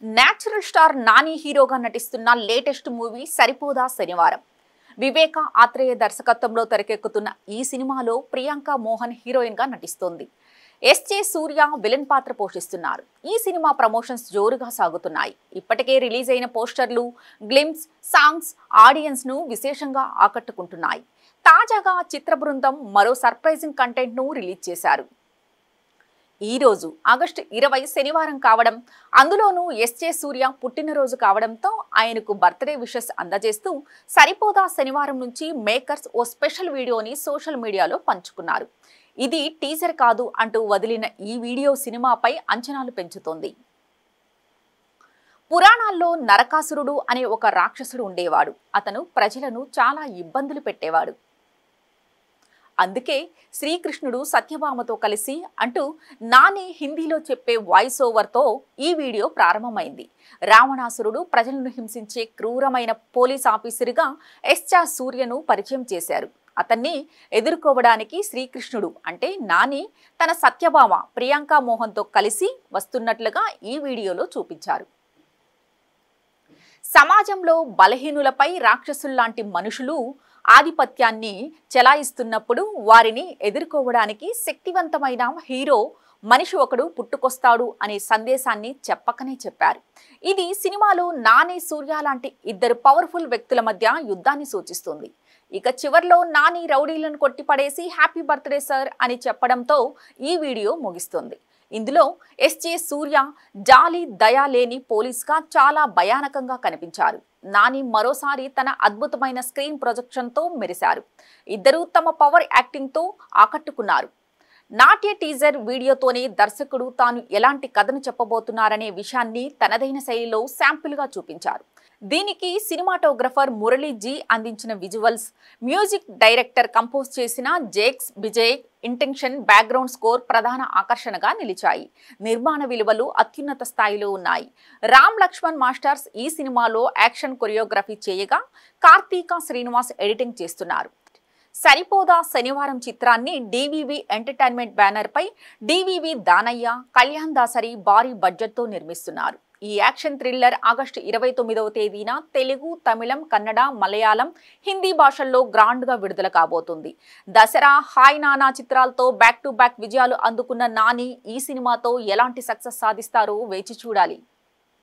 Natural star Nani హీరోగా నటిస్తున్న latest movie సరిపోదా శనివారం. వివేక ఆత్రేయ దర్శకత్వంలో తెరకెక్కుతున్న ఈ సినిమాలో ప్రియాంక మోహన్ హీరోయిన్ గా నటిస్తోంది. ఎస్జే సూర్య విలన్ పాత్ర పోషిస్తున్నారు. ఈ సినిమా ప్రమోషన్స్ జోరుగా సాగుతున్నాయి. ఇప్పటికే రిలీజ్ అయిన పోస్టర్లు, గ్లిమ్స్, సాంగ్స్ ఆడియన్స్ ను విశేషంగా ఆకట్టుకుంటున్నాయి. తాజాగా చిత్ర బృందం మరో సర్ప్రైజింగ్ కంటెంట్ ను రిలీజ్ చేశారు. ఈ రోజు ఆగస్టు 20 శనివారం కావడం, అందులోనూ ఎస్జే సూర్య పుట్టినరోజు కావడంతో ఆయనకు బర్త్డే విషెస్ అందజేస్తూ సరిపోదా శనివారం నుంచి మేకర్స్ ఓ స్పెషల్ వీడియోని సోషల్ మీడియాలో పంచుకున్నారు. ఇది టీజర్ కాదు అంటూ వదిలిన ఈ వీడియో సినిమాపై అంచనాలు పెంచుతోంది. పురాణాల్లో నరకాసురుడు అనే ఒక రాక్షసుడు ఉండేవాడు. అతను ప్రజలను చాలా ఇబ్బందులు పెట్టేవాడు. అందుకే శ్రీకృష్ణుడు సత్యభామతో కలిసి అంటూ నాని హిందీలో చెప్పే వాయిస్ ఓవర్తో ఈ వీడియో ప్రారంభమైంది. రావణాసురుడు ప్రజలను హింసించే క్రూరమైన పోలీస్ ఆఫీసర్గా ఎస్జే సూర్యను పరిచయం చేశారు. అతన్ని ఎదుర్కోవడానికి శ్రీకృష్ణుడు అంటే నాని తన సత్యభామ ప్రియాంక మోహన్తో కలిసి వస్తున్నట్లుగా ఈ వీడియోలో చూపించారు. సమాజంలో బలహీనులపై రాక్షసుల్లాంటి మనుషులు ఆధిపత్యాన్ని చెలాయిస్తున్నప్పుడు వారిని ఎదుర్కోవడానికి శక్తివంతమైన హీరో మనిషి ఒకడు పుట్టుకొస్తాడు అనే సందేశాన్ని చెప్పకనే చెప్పారు. ఇది సినిమాలో నాని, సూర్య లాంటి ఇద్దరు పవర్ఫుల్ వ్యక్తుల మధ్య యుద్ధాన్ని సూచిస్తుంది. ఇక చివర్లో నాని రౌడీలను కొట్టిపడేసి హ్యాపీ బర్త్డే సార్ అని చెప్పడంతో ఈ వీడియో ముగిస్తుంది. ఇందులో ఎస్జే సూర్య జాలి దయా లేని పోలీస్గా చాలా భయానకంగా కనిపించారు. నాని మరోసారి తన అద్భుతమైన స్క్రీన్ ప్రొజెక్షన్తో మెరిశారు. ఇద్దరూ తమ పవర్ యాక్టింగ్తో ఆకట్టుకున్నారు. నాట్య టీజర్ వీడియోతోనే దర్శకుడు తాను ఎలాంటి కథను చెప్పబోతున్నారనే విషయాన్ని తనదైన శైలిలో శాంపుల్గా చూపించారు. దీనికి సినిమాటోగ్రఫర్ మురళీ జీ అందించిన విజువల్స్, మ్యూజిక్ డైరెక్టర్ కంపోజ్ చేసిన Jakes Vijay intention, background score ప్రధాన ఆకర్షణగా నిలిచాయి. నిర్మాణ విలువలు అత్యున్నత స్థాయిలో ఉన్నాయి. రామ్ లక్ష్మణ్ మాస్టర్స్ ఈ సినిమాలో యాక్షన్ కొరియోగ్రఫీ చేయగా కార్తీక శ్రీనివాస్ ఎడిటింగ్ చేస్తున్నారు. సరిపోదా శనివారం చిత్రాన్ని డివివి ఎంటర్టైన్మెంట్ బ్యానర్ పై డివివి దానయ్య, కళ్యాణ్ దాసరి భారీ బడ్జెట్తో నిర్మిస్తున్నారు. ఈ యాక్షన్ థ్రిల్లర్ ఆగస్టు 29వ తేదీన తెలుగు, తమిళం, కన్నడ, మలయాళం, హిందీ భాషల్లో గ్రాండ్గా విడుదల కాబోతుంది. దసరా, హాయ్ నానా చిత్రాలతో బ్యాక్ టు బ్యాక్ విజయాలు అందుకున్న నాని ఈ సినిమాతో ఎలాంటి సక్సెస్ సాధిస్తారో వేచి చూడాలి.